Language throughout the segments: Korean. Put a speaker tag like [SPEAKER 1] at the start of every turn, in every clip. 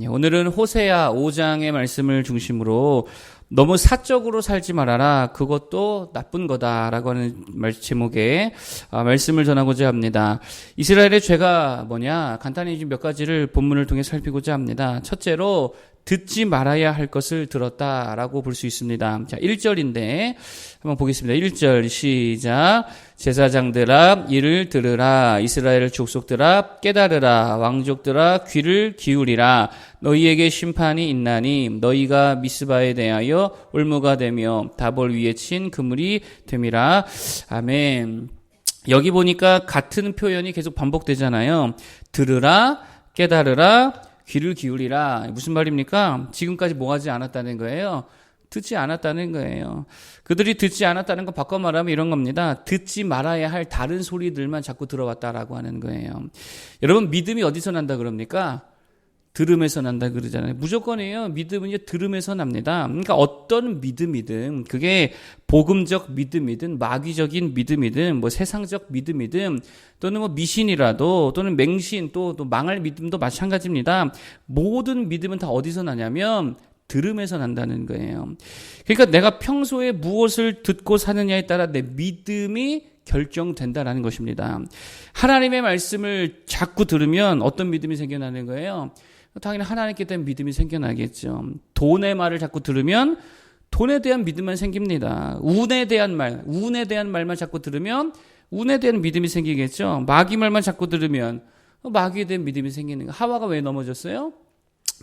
[SPEAKER 1] 오늘은 호세아 5장의 말씀을 중심으로 너무 사적으로 살지 말아라. 그것도 나쁜 거다라고 하는 제목의 말씀을 전하고자 합니다. 이스라엘의 죄가 뭐냐? 간단히 몇 가지를 본문을 통해 살피고자 합니다. 첫째로 듣지 말아야 할 것을 들었다라고 볼 수 있습니다. 자, 1절인데 한번 보겠습니다. 1절 시작. 제사장들아 이를 들으라. 이스라엘 족속들아 깨달으라. 왕족들아 귀를 기울이라. 너희에게 심판이 있나니 너희가 미스바에 대하여 올무가 되며 다볼 위에 친 그물이 됨이라. 아멘. 여기 보니까 같은 표현이 계속 반복되잖아요. 들으라, 깨달으라, 귀를 기울이라. 무슨 말입니까? 지금까지 뭐 하지 않았다는 거예요? 듣지 않았다는 거예요. 그들이 듣지 않았다는 거 바꿔 말하면 이런 겁니다. 듣지 말아야 할 다른 소리들만 자꾸 들어왔다라고 하는 거예요. 여러분, 믿음이 어디서 난다 그럽니까? 들음에서 난다 그러잖아요. 무조건이에요. 믿음은 이제 들음에서 납니다. 그러니까 어떤 믿음이든 그게 복음적 믿음이든 마귀적인 믿음이든 뭐 세상적 믿음이든 또는 뭐 미신이라도 또는 맹신 또 망할 믿음도 마찬가지입니다. 모든 믿음은 다 어디서 나냐면 들음에서 난다는 거예요. 그러니까 내가 평소에 무엇을 듣고 사느냐에 따라 내 믿음이 결정된다라는 것입니다. 하나님의 말씀을 자꾸 들으면 어떤 믿음이 생겨나는 거예요? 당연히 하나님께 대한 믿음이 생겨나겠죠. 돈의 말을 자꾸 들으면 돈에 대한 믿음만 생깁니다. 운에 대한 말만 자꾸 들으면 운에 대한 믿음이 생기겠죠. 마귀 말만 자꾸 들으면 마귀에 대한 믿음이 생기는 거예요. 하와가 왜 넘어졌어요?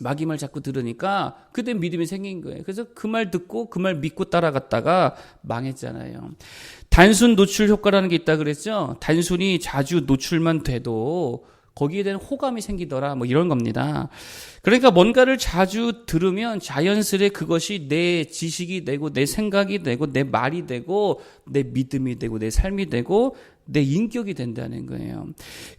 [SPEAKER 1] 마귀 말 자꾸 들으니까 그때 믿음이 생긴 거예요. 그래서 그 말 듣고 그 말 믿고 따라갔다가 망했잖아요. 단순 노출 효과라는 게 있다 그랬죠. 단순히 자주 노출만 돼도 거기에 대한 호감이 생기더라, 뭐 이런 겁니다. 그러니까 뭔가를 자주 들으면 자연스레 그것이 내 지식이 되고 내 생각이 되고 내 말이 되고 내 믿음이 되고 내 삶이 되고 내 인격이 된다는 거예요.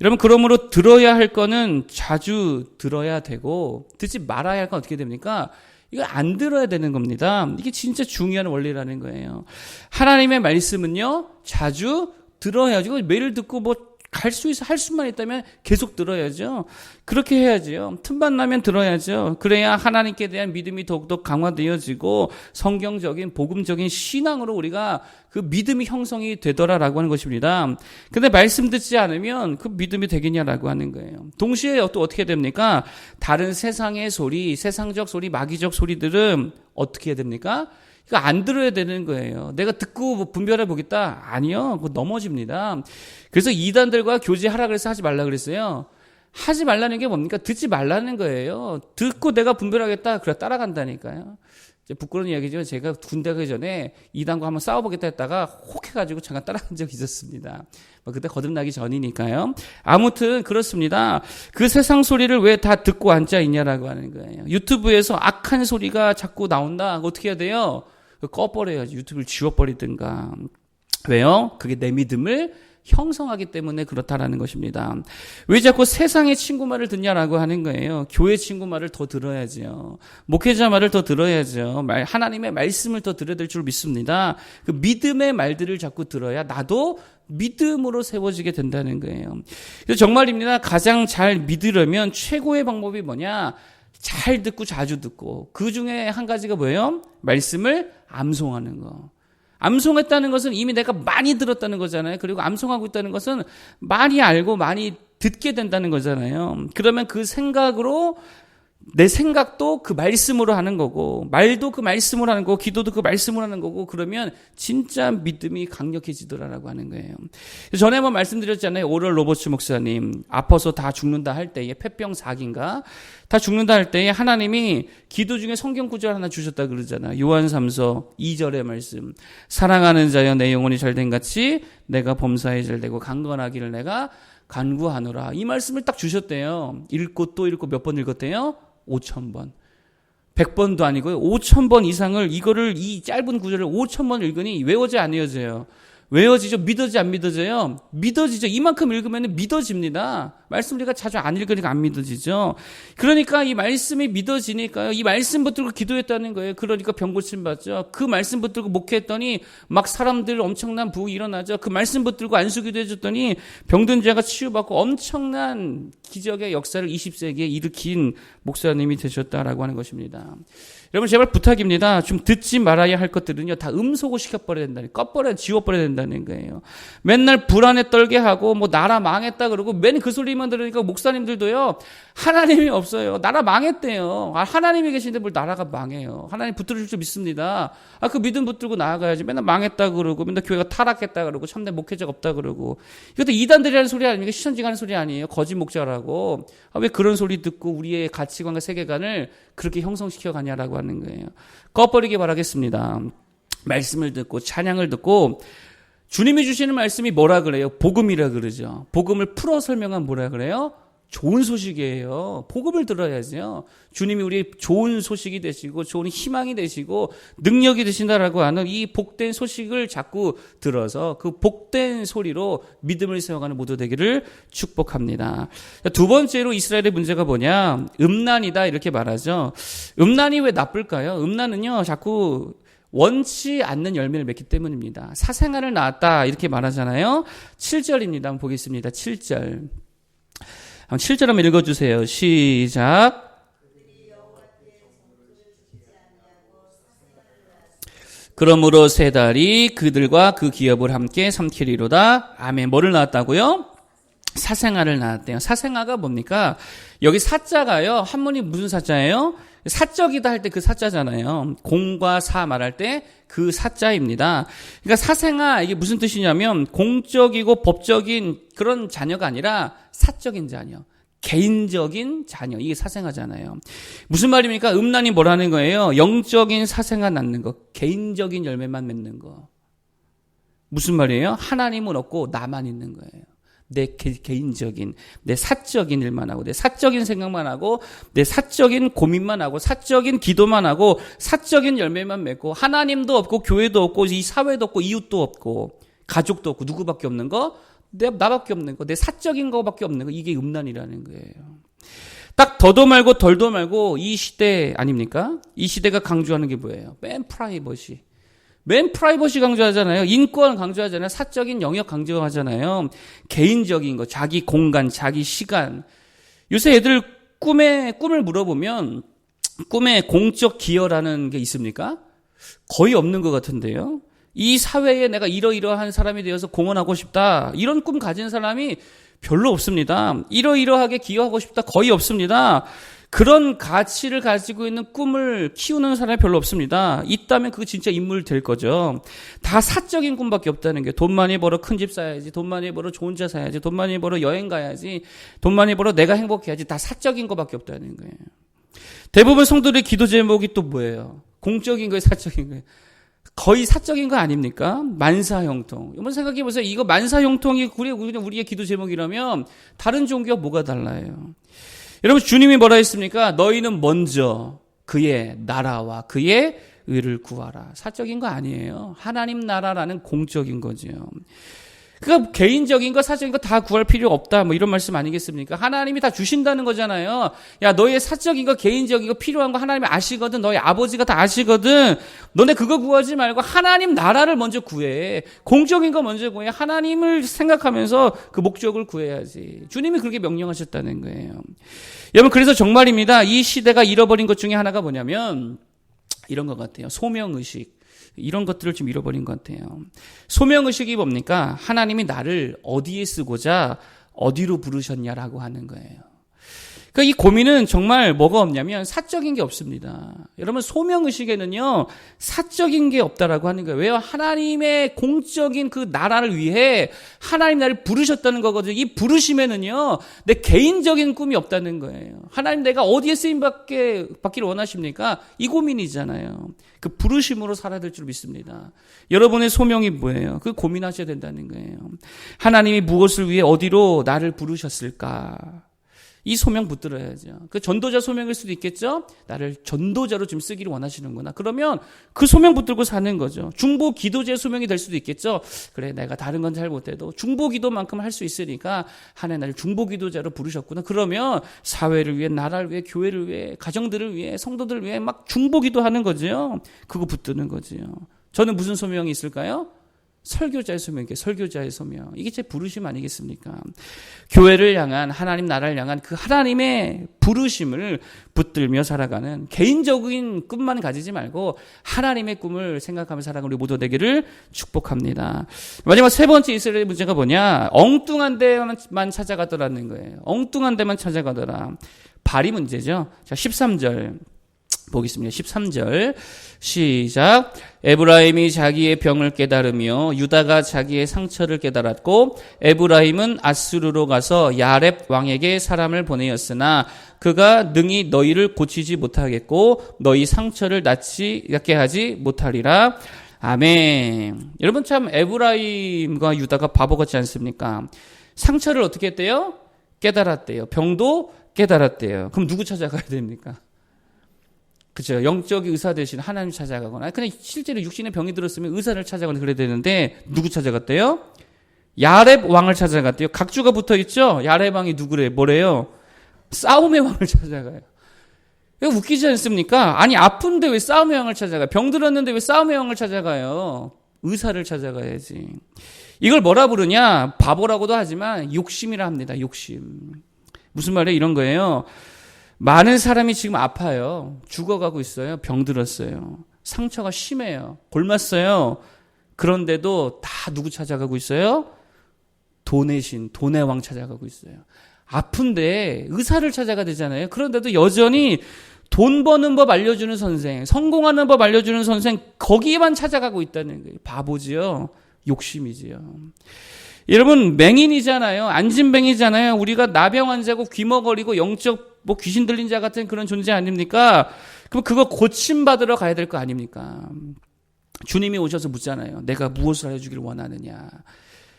[SPEAKER 1] 여러분, 그러므로 들어야 할 거는 자주 들어야 되고 듣지 말아야 할 건 어떻게 됩니까? 이거 안 들어야 되는 겁니다. 이게 진짜 중요한 원리라는 거예요. 하나님의 말씀은요, 자주 들어야죠. 매일 듣고 뭐 할 수만 있다면 계속 들어야죠. 그렇게 해야죠. 틈만 나면 들어야죠. 그래야 하나님께 대한 믿음이 더욱더 강화되어지고 성경적인 복음적인 신앙으로 우리가 그 믿음이 형성이 되더라라고 하는 것입니다. 근데 말씀 듣지 않으면 그 믿음이 되겠냐라고 하는 거예요. 동시에 또 어떻게 됩니까? 다른 세상의 소리, 세상적 소리, 마귀적 소리들은 어떻게 해야 됩니까? 이거 안 들어야 되는 거예요. 내가 듣고 분별해 보겠다? 아니요. 그거 넘어집니다. 그래서 이단들과 교제하라 그래서 하지 말라 그랬어요. 하지 말라는 게 뭡니까? 듣지 말라는 거예요. 듣고 내가 분별하겠다? 그래 따라간다니까요. 이제 부끄러운 이야기죠. 제가 군대 가기 전에 이단과 한번 싸워보겠다 했다가 혹해가지고 잠깐 따라간 적이 있었습니다. 그때 거듭나기 전이니까요. 아무튼 그렇습니다. 그 세상 소리를 왜 다 듣고 앉아 있냐라고 하는 거예요. 유튜브에서 악한 소리가 자꾸 나온다. 어떻게 해야 돼요? 꺼버려야지. 유튜브를 지워버리든가. 왜요? 그게 내 믿음을 형성하기 때문에 그렇다라는 것입니다. 왜 자꾸 세상의 친구 말을 듣냐라고 하는 거예요. 교회 친구 말을 더 들어야죠. 목회자 말을 더 들어야죠. 하나님의 말씀을 더 들어야 될 줄 믿습니다. 그 믿음의 말들을 자꾸 들어야 나도 믿음으로 세워지게 된다는 거예요. 그래서 정말입니다. 가장 잘 믿으려면 최고의 방법이 뭐냐? 잘 듣고 자주 듣고 그 중에 한 가지가 뭐예요? 말씀을 암송하는 거. 암송했다는 것은 이미 내가 많이 들었다는 거잖아요. 그리고 암송하고 있다는 것은 많이 알고 많이 듣게 된다는 거잖아요. 그러면 그 생각으로 내 생각도 그 말씀으로 하는 거고 말도 그 말씀으로 하는 거고 기도도 그 말씀으로 하는 거고 그러면 진짜 믿음이 강력해지더라라고 하는 거예요. 전에 한번 말씀드렸잖아요. 오럴 로버츠 목사님 아파서 다 죽는다 할 때에 폐병 4기인가 다 죽는다 할 때에 하나님이 기도 중에 성경 구절 하나 주셨다 그러잖아요. 요한 3서 2절의 말씀. 사랑하는 자여 내 영혼이 잘된 같이 내가 범사에 잘되고 강건하기를 내가 간구하노라. 이 말씀을 딱 주셨대요. 읽고 또 읽고 몇 번 읽었대요? 5,000번. 100번도 아니고요. 5,000번 이상을 이 짧은 구절을 5,000번 읽으니 외워져 안 외워져요? 외워지죠? 믿어지 안 믿어져요? 믿어지죠. 이만큼 읽으면 믿어집니다. 말씀 우리가 자주 안 읽으니까 안 믿어지죠. 그러니까 이 말씀이 믿어지니까요. 이 말씀 붙들고 기도했다는 거예요. 그러니까 병 고침 받죠. 그 말씀 붙들고 목회했더니 막 사람들 엄청난 부흥이 일어나죠. 그 말씀 붙들고 안수기도 해줬더니 병든 자가 치유받고 엄청난 기적의 역사를 20세기에 일으킨 목사님이 되셨다라고 하는 것입니다. 여러분 제발 부탁입니다. 좀 듣지 말아야 할 것들은요 다 음소거 시켜버려야 된다는, 꺼버려 지워버려야 된다는 거예요. 맨날 불안에 떨게 하고 뭐 나라 망했다 그러고 맨 그 소리만 들으니까 목사님들도요 하나님이 없어요. 나라 망했대요. 하나님이 계신데 뭘 나라가 망해요. 하나님 붙들어줄 줄 믿습니다. 그 믿음 붙들고 나아가야지. 맨날 망했다 그러고 맨날 교회가 타락했다 그러고 참된 목회자가 없다 그러고 이것도 이단들이라는 소리 아닙니까? 시선징하는 소리 아니에요. 거짓 목자라고. 왜 그런 소리 듣고 우리의 가치관과 세계관을 그렇게 형성시켜 가냐라고 하는 거예요. 꺼버리기 바라겠습니다. 말씀을 듣고 찬양을 듣고 주님이 주시는 말씀이 뭐라 그래요? 복음이라 그러죠. 복음을 풀어 설명하면 뭐라 그래요? 좋은 소식이에요. 복음을 들어야죠. 주님이 우리 좋은 소식이 되시고 좋은 희망이 되시고 능력이 되신다라고 하는 이 복된 소식을 자꾸 들어서 그 복된 소리로 믿음을 세워가는 모두 되기를 축복합니다. 두 번째로 이스라엘의 문제가 뭐냐? 음란이다 이렇게 말하죠. 음란이 왜 나쁠까요? 음란은요 자꾸 원치 않는 열매를 맺기 때문입니다. 사생아를 낳았다 이렇게 말하잖아요. 7절입니다. 한번 보겠습니다. 7절. 7절 한번 읽어주세요. 시작. 그러므로 세 달이 그들과 그 기업을 함께 삼키리로다. 아멘. 뭐를 낳았다고요? 사생아를 낳았대요. 사생아가 뭡니까? 여기 사자가요. 한문이 무슨 사자예요? 사적이다 할 때 그 사자잖아요. 공과 사 말할 때 그 사자입니다. 그러니까 사생아 이게 무슨 뜻이냐면 공적이고 법적인 그런 자녀가 아니라 사적인 자녀, 개인적인 자녀, 이게 사생아잖아요. 무슨 말입니까? 음란이 뭐라는 거예요? 영적인 사생아 낳는 거, 개인적인 열매만 맺는 거. 무슨 말이에요? 하나님은 없고 나만 있는 거예요. 내 개인적인, 내 사적인 일만 하고, 내 사적인 생각만 하고, 내 사적인 고민만 하고, 사적인 기도만 하고, 사적인 열매만 맺고, 하나님도 없고, 교회도 없고, 이 사회도 없고, 이웃도 없고, 가족도 없고, 누구밖에 없는 거? 나밖에 없는 거, 내 사적인 거밖에 없는 거, 이게 음란이라는 거예요. 딱 더도 말고 덜도 말고 이 시대 아닙니까? 이 시대가 강조하는 게 뭐예요? 맨 프라이버시 강조하잖아요. 인권 강조하잖아요. 사적인 영역 강조하잖아요. 개인적인 거, 자기 공간, 자기 시간. 요새 애들 꿈을 물어보면 꿈에 공적 기여라는 게 있습니까? 거의 없는 것 같은데요. 이 사회에 내가 이러이러한 사람이 되어서 공헌하고 싶다. 이런 꿈 가진 사람이 별로 없습니다. 이러이러하게 기여하고 싶다. 거의 없습니다. 그런 가치를 가지고 있는 꿈을 키우는 사람이 별로 없습니다. 있다면 그거 진짜 인물 될 거죠. 다 사적인 꿈밖에 없다는 게 돈 많이 벌어 큰 집 사야지, 돈 많이 벌어 좋은 차 사야지, 돈 많이 벌어 여행 가야지, 돈 많이 벌어 내가 행복해야지, 다 사적인 거밖에 없다는 거예요. 대부분 성도들의 기도 제목이 또 뭐예요? 공적인 거예요, 사적인 거예요? 거의 사적인 거 아닙니까? 만사형통. 한번 생각해 보세요. 이거 만사형통이 우리의 기도 제목이라면 다른 종교와 뭐가 달라요? 여러분 주님이 뭐라 했습니까? 너희는 먼저 그의 나라와 그의 의를 구하라. 사적인 거 아니에요. 하나님 나라라는 공적인 거죠. 그러니까 개인적인 거 사적인 거 다 구할 필요 없다 뭐 이런 말씀 아니겠습니까? 하나님이 다 주신다는 거잖아요. 야 너의 사적인 거 개인적인 거 필요한 거 하나님이 아시거든. 너희 아버지가 다 아시거든. 너네 그거 구하지 말고 하나님 나라를 먼저 구해. 공적인 거 먼저 구해. 하나님을 생각하면서 그 목적을 구해야지. 주님이 그렇게 명령하셨다는 거예요. 여러분 그래서 정말입니다. 이 시대가 잃어버린 것 중에 하나가 뭐냐면 이런 것 같아요. 소명의식. 이런 것들을 좀 잃어버린 것 같아요. 소명의식이 뭡니까? 하나님이 나를 어디에 쓰고자 어디로 부르셨냐라고 하는 거예요. 그러니까 이 고민은 정말 뭐가 없냐면 사적인 게 없습니다. 여러분 소명의식에는요 사적인 게 없다라고 하는 거예요. 왜요? 하나님의 공적인 그 나라를 위해 하나님 나를 부르셨다는 거거든요. 이 부르심에는요 내 개인적인 꿈이 없다는 거예요. 하나님 내가 어디에 쓰임 받기를 원하십니까? 이 고민이잖아요. 그 부르심으로 살아야 될 줄 믿습니다. 여러분의 소명이 뭐예요? 그 고민하셔야 된다는 거예요. 하나님이 무엇을 위해 어디로 나를 부르셨을까? 이 소명 붙들어야죠. 그 전도자 소명일 수도 있겠죠. 나를 전도자로 좀 쓰기를 원하시는구나. 그러면 그 소명 붙들고 사는 거죠. 중보 기도자의 소명이 될 수도 있겠죠. 그래, 내가 다른 건 잘 못해도 중보 기도만큼 할 수 있으니까 하나님 나를 중보 기도자로 부르셨구나. 그러면 사회를 위해, 나라를 위해, 교회를 위해, 가정들을 위해, 성도들을 위해 막 중보 기도하는 거죠. 그거 붙드는 거죠. 저는 무슨 소명이 있을까요? 설교자의 소명, 설교자의 소명. 이게 제 부르심 아니겠습니까? 교회를 향한, 하나님 나라를 향한 그 하나님의 부르심을 붙들며 살아가는 개인적인 꿈만 가지지 말고 하나님의 꿈을 생각하며 살아가는 우리 모두 되기를 축복합니다. 마지막 세 번째 이스라엘의 문제가 뭐냐? 엉뚱한 데만 찾아가더라는 거예요. 엉뚱한 데만 찾아가더라. 발이 문제죠. 자, 13절. 보겠습니다. 13절 시작. 에브라임이 자기의 병을 깨달으며 유다가 자기의 상처를 깨달았고 에브라임은 아수르로 가서 야렙 왕에게 사람을 보내었으나 그가 능히 너희를 고치지 못하겠고 너희 상처를 낫게 하지 못하리라. 아멘. 여러분 참 에브라임과 유다가 바보 같지 않습니까? 상처를 어떻게 했대요? 깨달았대요. 병도 깨달았대요. 그럼 누구 찾아가야 됩니까? 그죠. 영적 의사 대신 하나님 찾아가거나, 그냥 실제로 육신의 병이 들었으면 의사를 찾아가거나 그래야 되는데, 누구 찾아갔대요? 야렙 왕을 찾아갔대요. 각주가 붙어 있죠? 야렙 왕이 누구래? 뭐래요? 싸움의 왕을 찾아가요. 이거 웃기지 않습니까? 아니, 아픈데 왜 싸움의 왕을 찾아가요? 병 들었는데 왜 싸움의 왕을 찾아가요? 의사를 찾아가야지. 이걸 뭐라 부르냐? 바보라고도 하지만 욕심이라 합니다. 욕심. 무슨 말이에요? 이런 거예요. 많은 사람이 지금 아파요. 죽어가고 있어요. 병 들었어요. 상처가 심해요. 골맞어요. 그런데도 다 누구 찾아가고 있어요? 돈의 신, 돈의 왕 찾아가고 있어요. 아픈데 의사를 찾아가야 되잖아요. 그런데도 여전히 돈 버는 법 알려주는 선생, 성공하는 법 알려주는 선생, 거기에만 찾아가고 있다는 거예요. 바보지요. 욕심이지요. 여러분, 맹인이잖아요. 안진뱅이잖아요. 우리가 나병 환자고 귀머거리고 영적 귀신 들린 자 같은 그런 존재 아닙니까? 그럼 그거 고침받으러 가야 될 거 아닙니까? 주님이 오셔서 묻잖아요. 내가 무엇을 해주기를 원하느냐.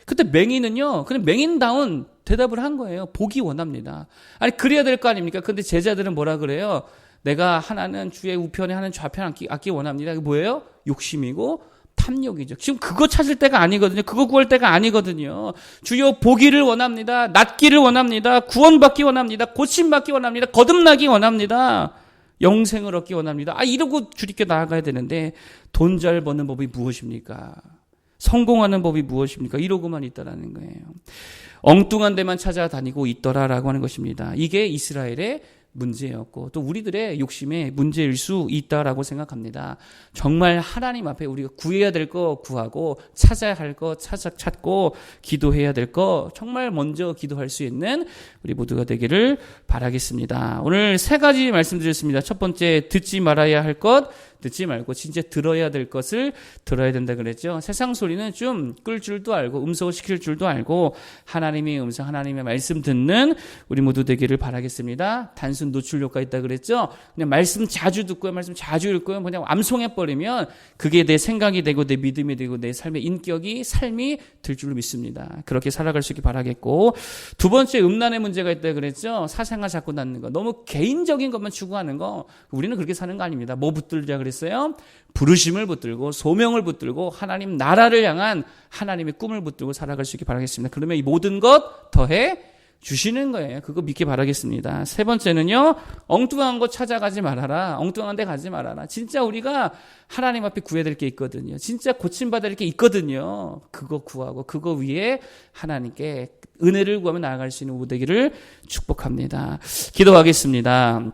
[SPEAKER 1] 그때 맹인은요, 그냥 맹인다운 대답을 한 거예요. 보기 원합니다. 아니, 그래야 될 거 아닙니까? 근데 제자들은 뭐라 그래요? 내가 하나는 주의 우편에 하나는 좌편 앉기 원합니다. 이게 뭐예요? 욕심이고 탐욕이죠. 지금 그거 찾을 때가 아니거든요. 그거 구할 때가 아니거든요. 주여 보기를 원합니다. 낫기를 원합니다. 구원받기 원합니다. 고침받기 원합니다. 거듭나기 원합니다. 영생을 얻기 원합니다. 이러고 주님께 나아가야 되는데 돈 잘 버는 법이 무엇입니까? 성공하는 법이 무엇입니까? 이러고만 있다라는 거예요. 엉뚱한 데만 찾아다니고 있더라라고 하는 것입니다. 이게 이스라엘의 문제였고 또 우리들의 욕심의 문제일 수 있다라고 생각합니다. 정말 하나님 앞에 우리가 구해야 될 거 구하고 찾아야 할 거 찾고 기도해야 될 거 정말 먼저 기도할 수 있는 우리 모두가 되기를 바라겠습니다. 오늘 세 가지 말씀드렸습니다. 첫 번째, 듣지 말아야 할 것 듣지 말고 진짜 들어야 될 것을 들어야 된다 그랬죠. 세상 소리는 좀 끌 줄도 알고 음소거시킬 줄도 알고 하나님의 음성, 하나님의 말씀 듣는 우리 모두 되기를 바라겠습니다. 단순 노출효과 있다 그랬죠. 그냥 말씀 자주 듣고요, 말씀 자주 읽고요, 그냥 암송해버리면 그게 내 생각이 되고 내 믿음이 되고 내 삶의 인격이 삶이 될 줄로 믿습니다. 그렇게 살아갈 수 있기 바라겠고, 두 번째, 음란의 문제가 있다 그랬죠. 사생활 자꾸 낳는 거, 너무 개인적인 것만 추구하는 거, 우리는 그렇게 사는 거 아닙니다. 뭐 붙들자 그랬어요? 부르심을 붙들고 소명을 붙들고 하나님 나라를 향한 하나님의 꿈을 붙들고 살아갈 수 있기 바라겠습니다. 그러면 이 모든 것 더해 주시는 거예요. 그거 믿기 바라겠습니다. 세 번째는요, 엉뚱한 거 찾아가지 말아라. 엉뚱한 데 가지 말아라. 진짜 우리가 하나님 앞에 구해야 될 게 있거든요. 진짜 고침받을 게 있거든요. 그거 구하고 그거 위에 하나님께 은혜를 구하며 나아갈 수 있는 우리 되기를 축복합니다. 기도하겠습니다.